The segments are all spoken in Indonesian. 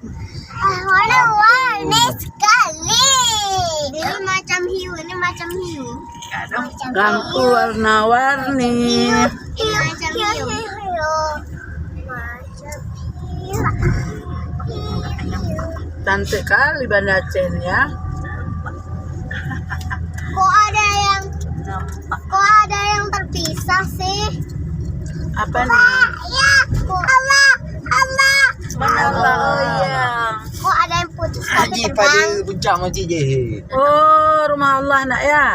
Warna-warni sekali. Ini macam hiu, ini macam hiu. Lampu warna-warni. Ini macam hiu. Cantik kali Banda Aceh ya. Kok ada yang terpisah sih? Apa nih? Ya, Allah. Allah, oh iya. Kok ada yang putus Haji tapi pada terbang? puncak masjid je. Oh, rumah Allah nak ya.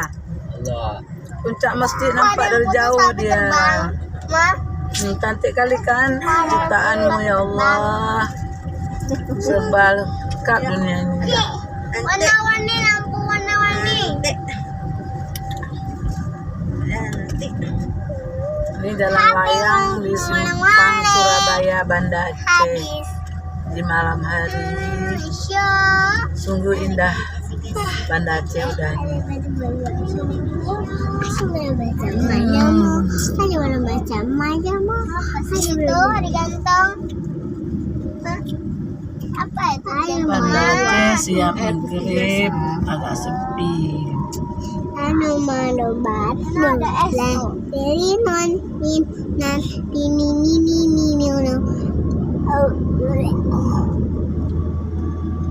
Allah. Puncak masjid Kok ada nampak yang dari putus jauh tapi dia. terbang? Ma, Cantik kali kan ciptaanmu ya Allah. Serba lengkap dunia ini. warna-warni, lampu warna-warni. Ini dalam layang di Simpang Surabaya, Banda Aceh Habis. di malam hari. Isya. Sungguh indah Banda Aceh udah ini. Itu digantung. Apa itu? Banda Aceh siap maghrib, agak sepi. Anu malubat ada es dari non nan ini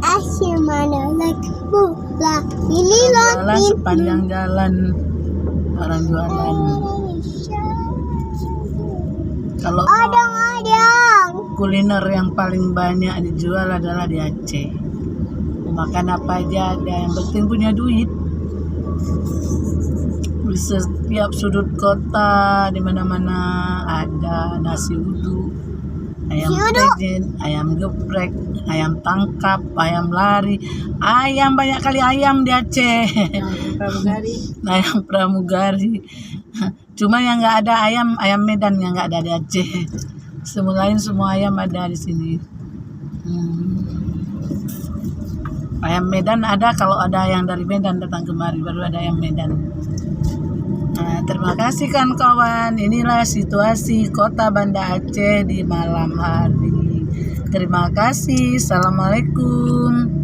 asyik mana like bula ini Jalan sepanjang jalan orang jualan. Kalau mau adang kuliner yang paling banyak dijual adalah di Aceh. Mau makan apa aja ada, yang penting punya duit. Di setiap sudut kota di mana-mana ada nasi uduk, ayam pejen, ayam geprek, ayam tangkap, ayam lari, ayam banyak kali ayam di Aceh. Ayam pramugari. Cuma yang nggak ada ayam Medan yang nggak ada di Aceh. Semua ayam ada di sini. Ayam Medan ada kalau ada yang dari Medan datang kemari, baru ada ayam Medan. Nah, terima kasih kan kawan. Inilah situasi kota Banda Aceh di malam hari. Terima kasih. Assalamualaikum.